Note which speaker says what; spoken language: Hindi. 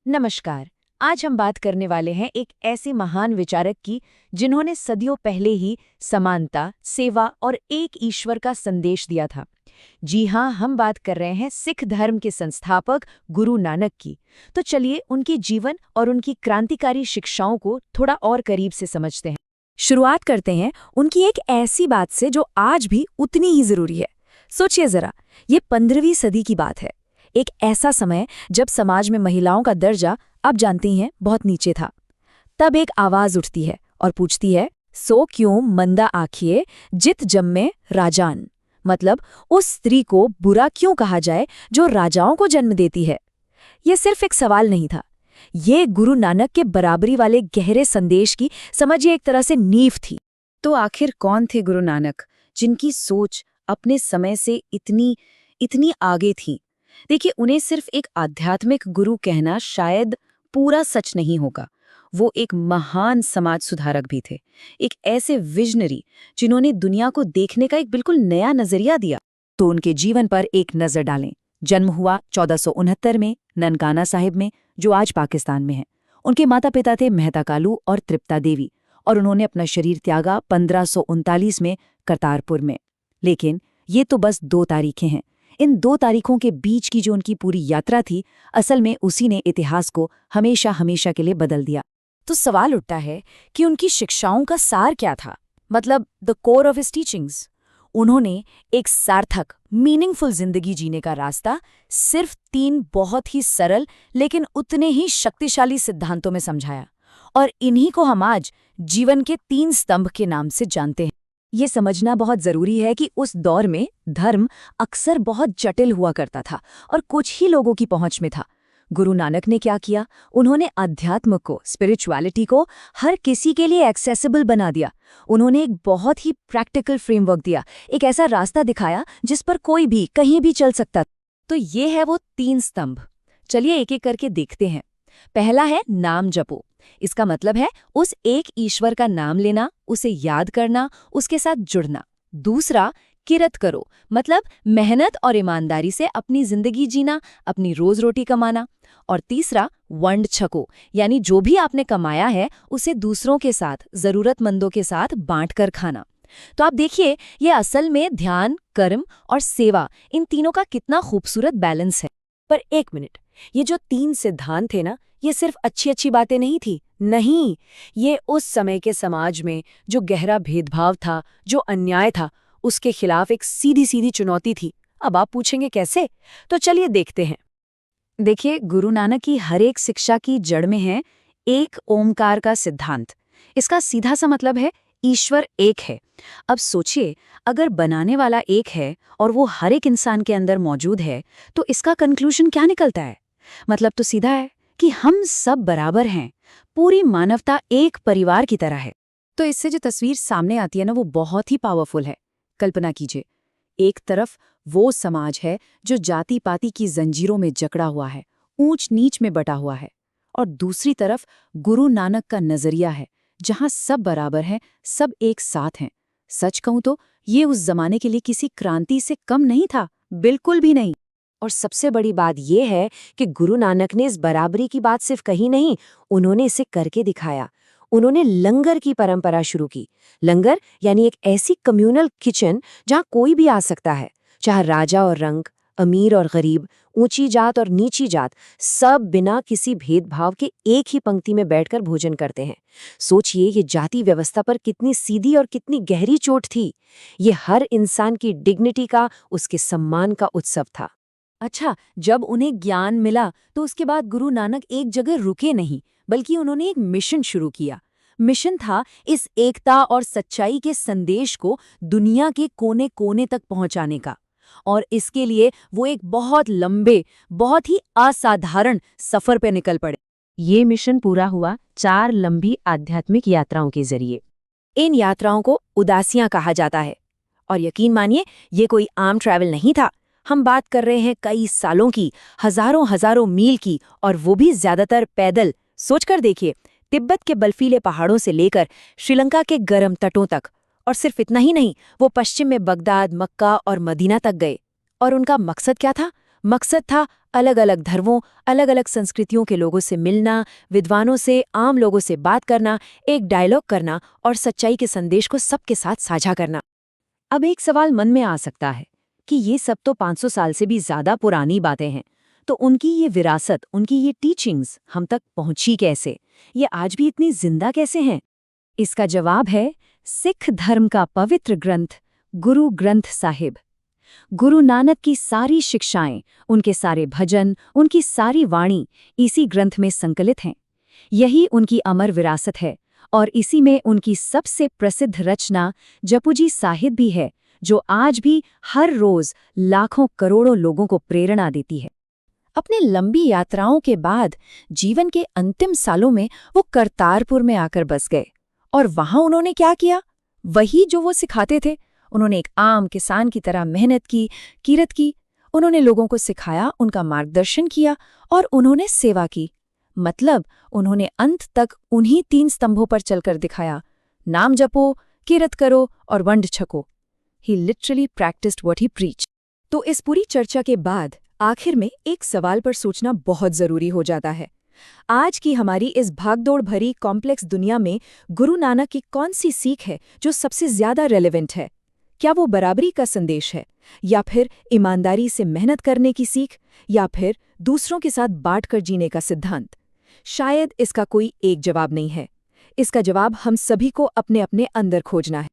Speaker 1: नमस्कार। आज हम बात करने वाले हैं एक ऐसे महान विचारक की जिन्होंने सदियों पहले ही समानता, सेवा और एक ईश्वर का संदेश दिया था। जी हाँ, हम बात कर रहे हैं सिख धर्म के संस्थापक गुरु नानक की। तो चलिए उनके जीवन और उनकी क्रांतिकारी शिक्षाओं को थोड़ा और करीब से समझते हैं। शुरुआत करते हैं उनकी एक ऐसी बात से जो आज भी उतनी ही जरूरी है। सोचिए जरा, ये 15वीं सदी की बात है। एक ऐसा समय जब समाज में महिलाओं का दर्जा, आप जानती हैं, बहुत नीचे था। तब एक आवाज उठती है और पूछती है, सो क्यों मंदा आखिए जित जम्मे राजान। मतलब उस स्त्री को बुरा क्यों कहा जाए जो राजाओं को जन्म देती है। ये सिर्फ एक सवाल नहीं था, ये गुरु नानक के बराबरी वाले गहरे संदेश की, समझिए, एक तरह से नींव थी।
Speaker 2: तो आखिर कौन थे गुरु नानक, जिनकी सोच अपने समय से इतनी इतनी आगे थी। देखिए, उन्हें सिर्फ एक आध्यात्मिक गुरु कहना शायद पूरा सच नहीं होगा। वो एक महान समाज सुधारक भी थे, एक ऐसे विजनरी जिन्होंने दुनिया को देखने का एक बिल्कुल नया नजरिया दिया।
Speaker 1: तो उनके जीवन पर एक नजर डालें। जन्म हुआ 1469 में ननकाना साहिब में, जो आज पाकिस्तान में है। उनके माता पिता थे मेहता कालू और तृप्ता देवी, और उन्होंने अपना शरीर त्यागा 1539 में करतारपुर में। लेकिन ये तो बस 2 तारीखें हैं। इन 2 तारीखों के बीच की जो उनकी पूरी यात्रा थी, असल में उसी ने इतिहास को हमेशा हमेशा के लिए बदल दिया। तो सवाल उठता है कि उनकी शिक्षाओं का सार क्या था, मतलब the core of his teachings. उन्होंने एक सार्थक, मीनिंगफुल जिंदगी जीने का रास्ता सिर्फ 3 बहुत ही सरल लेकिन उतने ही शक्तिशाली सिद्धांतों में समझाया, और इन्हीं को हम आज जीवन के 3 स्तंभ के नाम से जानते हैं। ये समझना बहुत जरूरी है कि उस दौर में धर्म अक्सर बहुत जटिल हुआ करता था और कुछ ही लोगों की पहुंच में था। गुरु नानक ने क्या किया? उन्होंने अध्यात्म को, स्पिरिचुअलिटी को हर किसी के लिए एक्सेसिबल बना दिया। उन्होंने एक बहुत ही प्रैक्टिकल फ्रेमवर्क दिया, एक ऐसा रास्ता दिखाया जिस पर कोई भी कहीं भी चल सकता। तो ये है वो 3 स्तंभ। चलिए एक एक करके देखते हैं। पहला है नाम जपो। इसका मतलब है उस एक ईश्वर का नाम लेना, उसे याद करना, उसके साथ जुड़ना। दूसरा, किरत करो, मतलब मेहनत और ईमानदारी से अपनी जिंदगी जीना, अपनी रोज रोटी कमाना। और तीसरा, वंड छको, यानी जो भी आपने कमाया है उसे दूसरों के साथ, जरूरतमंदों के साथ बांटकर खाना। तो आप देखिए, ये असल में ध्यान, कर्म और सेवा, इन तीनों का कितना खूबसूरत बैलेंस है। पर एक मिनट, ये जो 3 सिद्धांत थे ना, ये सिर्फ अच्छी अच्छी बातें नहीं थी। नहीं, ये उस समय के समाज में जो गहरा भेदभाव था, जो अन्याय था, उसके खिलाफ एक सीधी सीधी चुनौती थी। अब आप पूछेंगे कैसे? तो चलिए देखते हैं। देखिए, गुरु नानक की हर एक शिक्षा की जड़ में है एक ओमकार का सिद्धांत। इसका सीधा सा मतलब है ईश्वर एक है। अब सोचिए, अगर बनाने वाला एक है और वो हर एक इंसान के अंदर मौजूद है, तो इसका कंक्लूजन क्या निकलता है? मतलब तो सीधा है कि हम सब बराबर हैं, पूरी मानवता एक परिवार की तरह है। तो इससे जो तस्वीर सामने आती है ना, वो बहुत ही पावरफुल है। कल्पना कीजिए, एक तरफ वो समाज है जो जाति पाति की जंजीरों में जकड़ा हुआ है, ऊंच नीच में बटा हुआ है, और दूसरी तरफ गुरु नानक का नजरिया है जहां सब बराबर हैं, सब एक साथ हैं। सच कहूं तो ये उस जमाने के लिए किसी क्रांति से कम नहीं था, बिल्कुल भी नहीं। और सबसे बड़ी बात यह है कि गुरु नानक ने इस बराबरी की बात सिर्फ कही नहीं, उन्होंने इसे करके दिखाया। उन्होंने लंगर की परंपरा शुरू की। लंगर यानी एक ऐसी कम्युनल किचन जहां कोई भी आ सकता है, चाहे राजा और रंग, अमीर और गरीब, ऊंची जात और नीची जात, सब बिना किसी भेदभाव के एक ही पंक्ति में बैठकर भोजन करते हैं। सोचिए, ये जाति व्यवस्था पर कितनी सीधी और कितनी गहरी चोट थी। ये हर इंसान की डिग्निटी का, उसके सम्मान का उत्सव था। अच्छा, जब उन्हें ज्ञान मिला तो उसके बाद गुरु नानक एक जगह रुके नहीं, बल्कि उन्होंने एक मिशन शुरू किया। मिशन था इस एकता और सच्चाई के संदेश को दुनिया के कोने कोने तक पहुंचाने का। और इसके लिए वो एक बहुत लंबे, बहुत ही असाधारण सफर पे निकल पड़े। ये मिशन पूरा हुआ 4 लंबी आध्यात्मिक यात्राओं के जरिए। इन यात्राओं को उदासियां कहा जाता है। और यकीन मानिए, ये कोई आम ट्रैवल नहीं था। हम बात कर रहे हैं कई सालों की, हजारों हजारों मील की, और वो भी ज्यादातर पैदल। सोचकर देखिए, तिब्बत के बर्फीले पहाड़ों से लेकर श्रीलंका के गर्म तटों तक। और सिर्फ इतना ही नहीं, वो पश्चिम में बगदाद, मक्का और मदीना तक गए। और उनका मकसद क्या था? मकसद था अलग अलग धर्मों, अलग अलग संस्कृतियों के लोगों से मिलना, विद्वानों से, आम लोगों से बात करना, एक डायलॉग करना और सच्चाई के संदेश को सबके साथ साझा करना। अब एक सवाल मन में आ सकता है कि ये सब तो 500 साल से भी ज्यादा पुरानी बातें हैं, तो उनकी ये विरासत, उनकी ये टीचिंग्स हम तक पहुंची कैसे? ये आज भी इतनी जिंदा कैसे हैं? इसका जवाब है सिख धर्म का पवित्र ग्रंथ, गुरु ग्रंथ साहिब। गुरु नानक की सारी शिक्षाएं, उनके सारे भजन, उनकी सारी वाणी इसी ग्रंथ में संकलित हैं। यही उनकी अमर विरासत है और इसी में उनकी सबसे प्रसिद्ध रचना जपुजी साहिब भी है, जो आज भी हर रोज लाखों करोड़ों लोगों को प्रेरणा देती है। अपने लंबी यात्राओं के बाद जीवन के अंतिम सालों में वो करतारपुर में आकर बस गए और वहां उन्होंने क्या किया? वही जो वो सिखाते थे। उन्होंने एक आम किसान की तरह मेहनत की, किरत की। उन्होंने लोगों को सिखाया, उनका मार्गदर्शन किया और उन्होंने सेवा की। मतलब उन्होंने अंत तक उन्हीं 3 स्तंभों पर चलकर दिखाया, नाम जपो, किरत करो और वंड छको। He literally practised what he preached. तो इस पूरी चर्चा के बाद आखिर में एक सवाल पर सोचना बहुत जरूरी हो जाता है। आज की हमारी इस भागदौड़ भरी कॉम्प्लेक्स दुनिया में गुरु नानक की कौन सी सीख है जो सबसे ज्यादा रेलेवेंट है? क्या वो बराबरी का संदेश है, या फिर ईमानदारी से मेहनत करने की सीख, या फिर दूसरों के साथ बांटकर जीने का सिद्धांत? शायद इसका कोई एक जवाब नहीं है। इसका जवाब हम सभी को अपने अपने अंदर खोजना है।